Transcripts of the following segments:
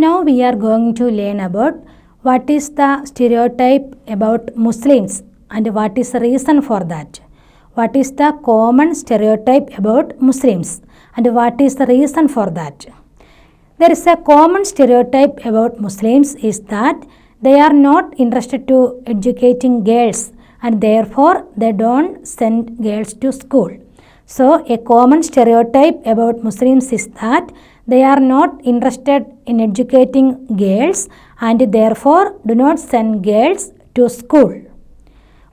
Now we are going to learn about what is the stereotype about Muslims and what is the reason for that. What is the common stereotype about Muslims and what is the reason for that. There is a common stereotype about Muslims is that they are not interested to educating girls and therefore they don't send girls to school. So a common stereotype about Muslims is that they are not interested in educating girls and therefore do not send girls to school.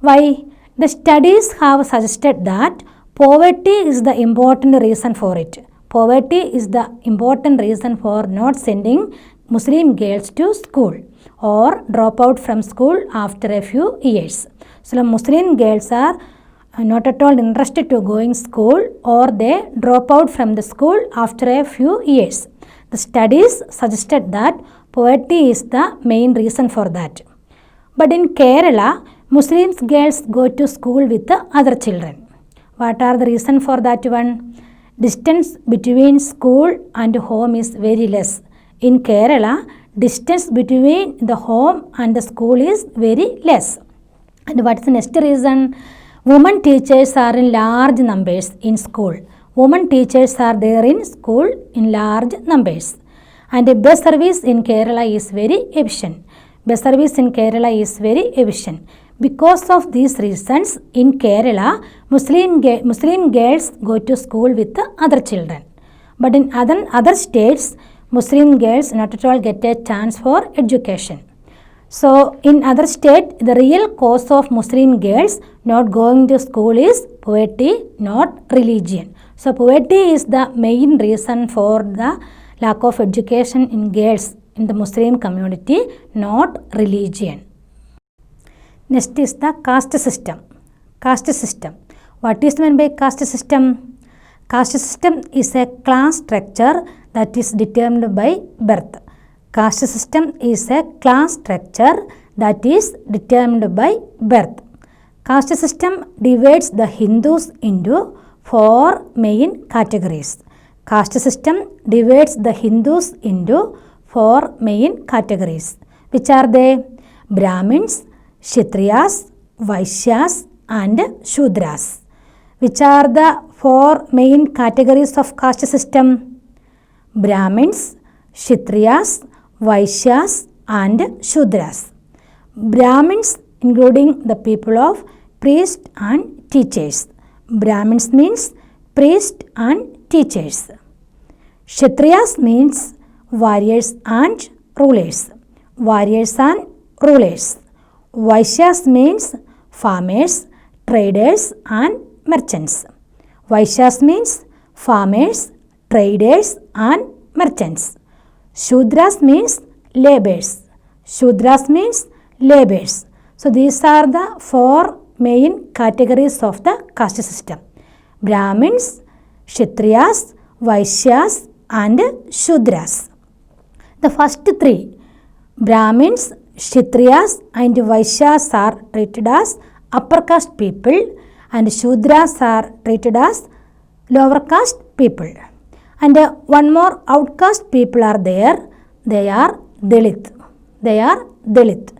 Why? The studies have suggested that poverty is the important reason for it. Poverty is the important reason for not sending Muslim girls to school or drop out from school after a few years. So Muslim girls are not at all interested to going school or they drop out from the school after a few years. The studies suggested that poverty is the main reason for that. But in Kerala, Muslim girls go to school with the other children. What are the reason for that one? Distance between school and home is very less. In Kerala, distance between the home and the school is very less. And what is the next reason? Women teachers are in large numbers in school. Women teachers are there in school in large numbers. And the bus service in Kerala is very efficient. Bus service in Kerala is very efficient. Because of these reasons, in Kerala, Muslim girls go to school with the other children. But in other states, Muslim girls not at all get a chance for education. So, in other state, the real cause of Muslim girls not going to school is poverty, not religion. So, poverty is the main reason for the lack of education in girls in the Muslim community, not religion. Next is the caste system. Caste system. What is meant by caste system? Caste system is a class structure that is determined by birth. Caste system is a class structure that is determined by birth. Caste system divides the Hindus into four main categories. Caste system divides the Hindus into four main categories. Which are they? Brahmins, Kshatriyas, Vaishyas and Shudras. Which are the four main categories of caste system? Brahmins, Kshatriyas, Vaishyas and Shudras. Brahmins including the people of priests and teachers. Brahmins means priests and teachers. Kshatriyas means warriors and rulers. Warriors and rulers. Vaishyas means farmers, traders and merchants. Vaishyas means farmers, traders and merchants. Shudras means laborers. Shudras means laborers. So these are the four main categories of the caste system. Brahmins, Kshatriyas, Vaishyas and Shudras. The first three, Brahmins, Kshatriyas and Vaishyas are treated as upper caste people and Shudras are treated as lower caste people. And one more outcast people are there. They are Dalit. They are Dalit.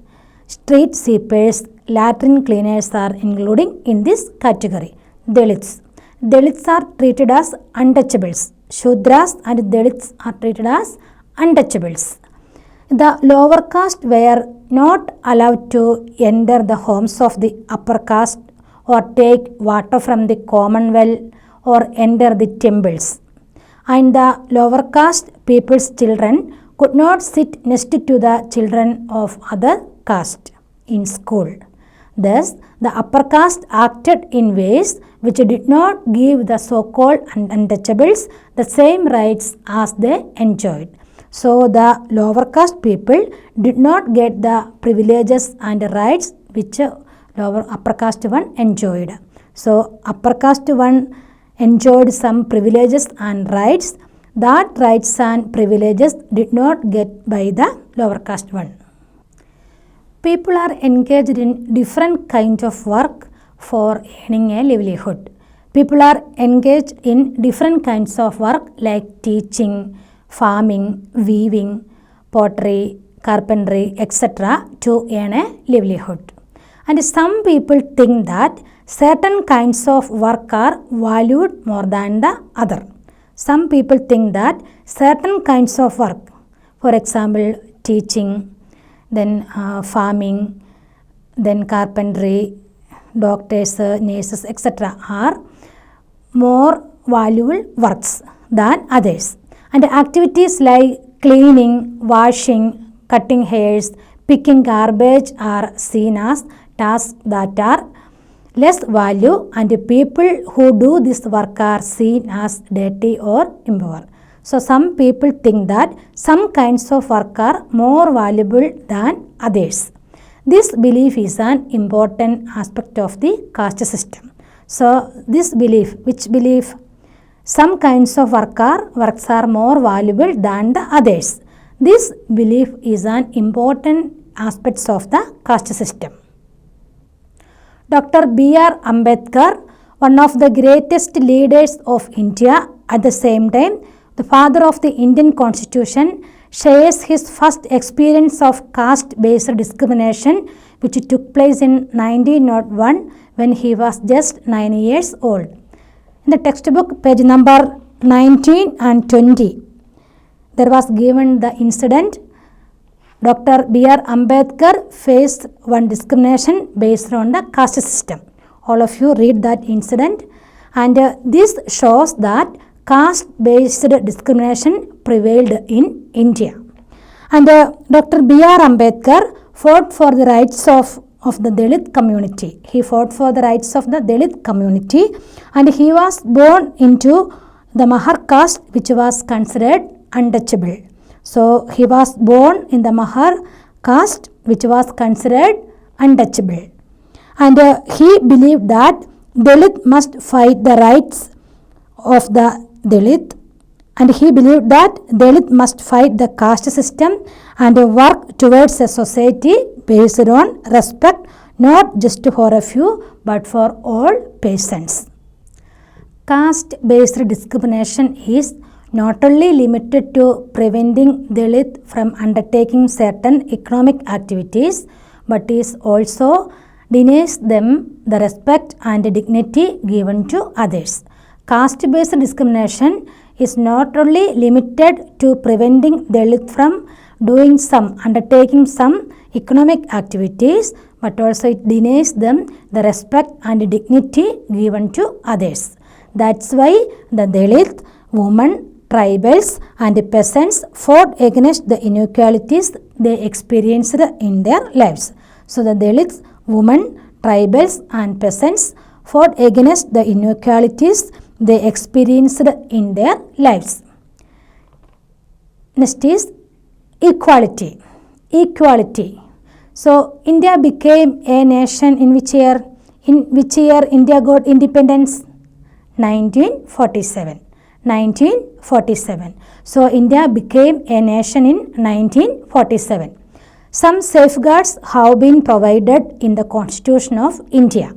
Street sweepers, latrine cleaners are including in this category. Dalits. Dalits are treated as untouchables. Shudras and Dalits are treated as untouchables. The lower caste were not allowed to enter the homes of the upper caste or take water from the common well or enter the temples. And the lower caste people's children could not sit next to the children of other caste in school. Thus, the upper caste acted in ways which did not give the so-called untouchables the same rights as they enjoyed. So, the lower caste people did not get the privileges and rights which upper caste one enjoyed. So, upper caste one enjoyed some privileges and rights. That rights and privileges did not get by the lower caste one. People are engaged in different kinds of work for earning a livelihood. People are engaged in different kinds of work like teaching, farming, weaving, pottery, carpentry, etc. to earn a livelihood. And some people think that certain kinds of work are valued more than the other. Some people think that certain kinds of work, for example, teaching, then farming, then carpentry, doctors, nurses, etc. are more valuable works than others. And activities like cleaning, washing, cutting hairs, picking garbage are seen as tasks that are less value, and people who do this work are seen as dirty or immoral. So some people think that some kinds of work are more valuable than others. This belief is an important aspect of the caste system. So this belief, which belief? Some kinds of works are more valuable than the others. This belief is an important aspect of the caste system. Dr. B.R. Ambedkar, one of the greatest leaders of India, at the same time the father of the Indian Constitution, shares his first experience of caste-based discrimination, which took place in 1901 when he was just 9 years old. In the textbook, page number 19 and 20, there was given the incident. Dr. B.R. Ambedkar faced one discrimination based on the caste system. All of you read that incident, and this shows that caste-based discrimination prevailed in India. And Dr. B.R. Ambedkar fought for the rights of the Dalit community. He fought for the rights of the Dalit community, and he was born into the Mahar caste, which was considered untouchable. So he was born in the Mahar caste, which was considered untouchable. And he believed that Dalit must fight the rights of the Dalit, and he believed that Dalit must fight the caste system and work towards a society based on respect, not just for a few but for all persons. Caste-based discrimination is not only limited to preventing Dalit from undertaking certain economic activities, but is also denies them the respect and dignity given to others. Caste-based discrimination is not only limited to preventing Dalit from undertaking some economic activities, but also it denies them the respect and dignity given to others. That's why the Dalit, women, tribals and peasants fought against the inequalities they experienced in their lives. So the Dalits, women, tribals and peasants fought against the inequalities they experienced in their lives. Next is equality. Equality. So India became a nation in which year? In which year India got independence? 1947. 1947. So India became a nation in 1947. Some safeguards have been provided in the Constitution of India.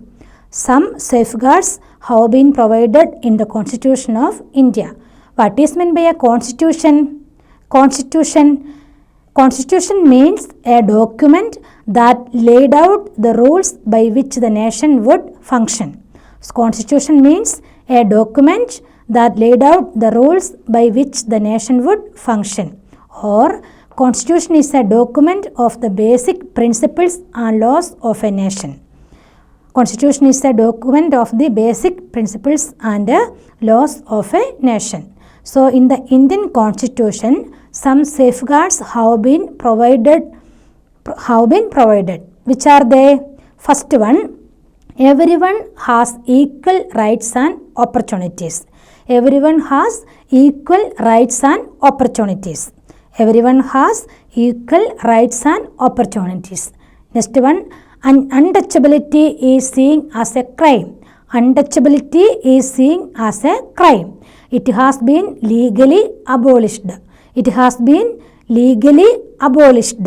Some safeguards have been provided in the Constitution of India. What is meant by a constitution? Constitution means a document that laid out the rules by which the nation would function. So constitution means a document that laid out the rules by which the nation would function, or constitution is a document of the basic principles and laws of a nation. Constitution is a document of the basic principles and laws of a nation. So in the Indian Constitution, some safeguards have been provided. Which are they? First one, everyone has equal rights and opportunities. Everyone has equal rights and opportunities. Everyone has equal rights and opportunities. Next one, untouchability is seen as a crime. Untouchability is seen as a crime. It has been legally abolished. It has been legally abolished.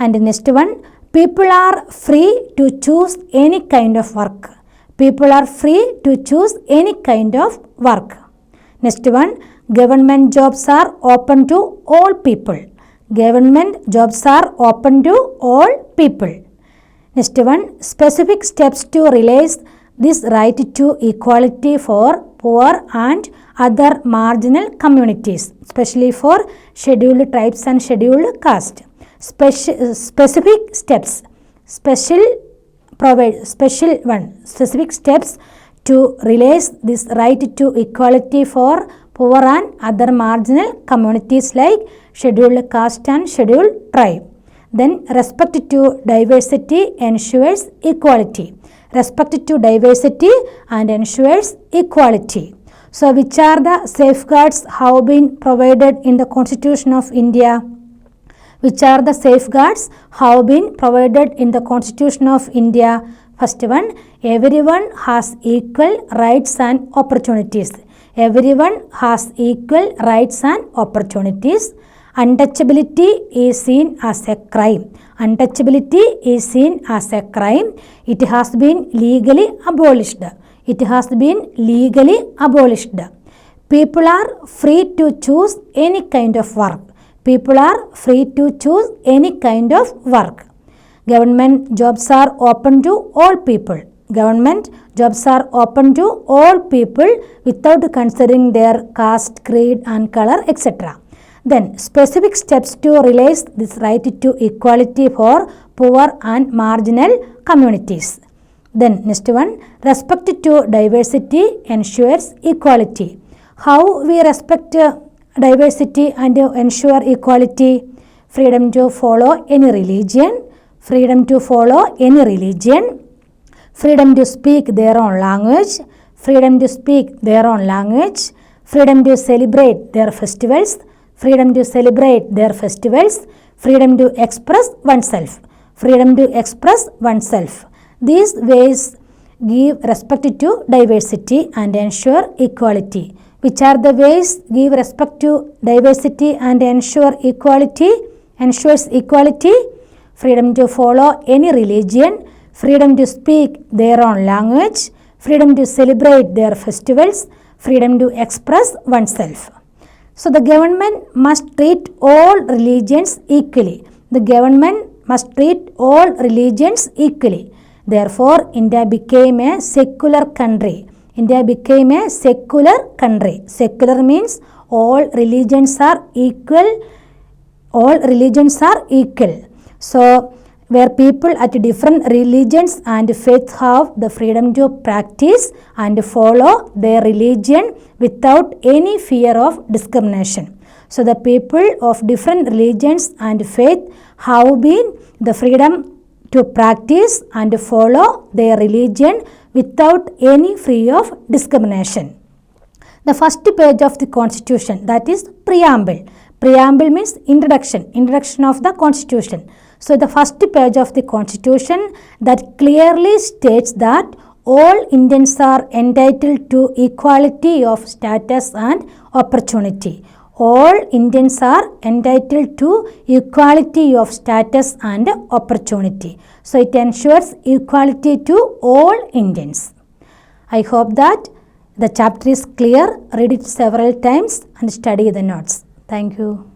And next one, people are free to choose any kind of work. People are free to choose any kind of work. Next one, government jobs are open to all people. Government jobs are open to all people. Next one, specific steps to realize this right to equality for poor and other marginal communities, especially for scheduled tribes and scheduled caste. Specific steps, specific steps to realize this right to equality for poor and other marginal communities like scheduled caste and scheduled tribe. Then respect to diversity ensures equality. Respect to diversity and ensures equality. So which are the safeguards have been provided in the Constitution of India? Which are the safeguards have been provided in the Constitution of India? First one, everyone has equal rights and opportunities. Everyone has equal rights and opportunities. Untouchability is seen as a crime. Untouchability is seen as a crime. It has been legally abolished. It has been legally abolished. People are free to choose any kind of work. People are free to choose any kind of work. Government jobs are open to all people. Government jobs are open to all people without considering their caste, creed and color, etc. Then specific steps to realize this right to equality for poor and marginal communities. Then next one, respect to diversity ensures equality. How we respect diversity and ensure equality? Freedom to follow any religion. Freedom to follow any religion. Freedom to speak their own language. Freedom to speak their own language. Freedom to celebrate their festivals. Freedom to celebrate their festivals. Freedom to express oneself. Freedom to express oneself. These ways give respect to diversity and ensure equality. Which are the ways give respect to diversity and ensure equality? Ensures equality. Freedom to follow any religion. Freedom to speak their own language. Freedom to celebrate their festivals. Freedom to express oneself. So the government must treat all religions equally. The government must treat all religions equally. Therefore, India became a secular country. India became a secular country. Secular means all religions are equal. All religions are equal. So, where people at different religions and faith have the freedom to practice and follow their religion without any fear of discrimination. So the people of different religions and faith have been the freedom to practice and follow their religion without any fear of discrimination. The first page of the Constitution, that is preamble. Preamble means introduction of the Constitution. So the first page of the Constitution that clearly states that all Indians are entitled to equality of status and opportunity. All Indians are entitled to equality of status and opportunity. So it ensures equality to all Indians. I hope that the chapter is clear. Read it several times and study the notes. Thank you.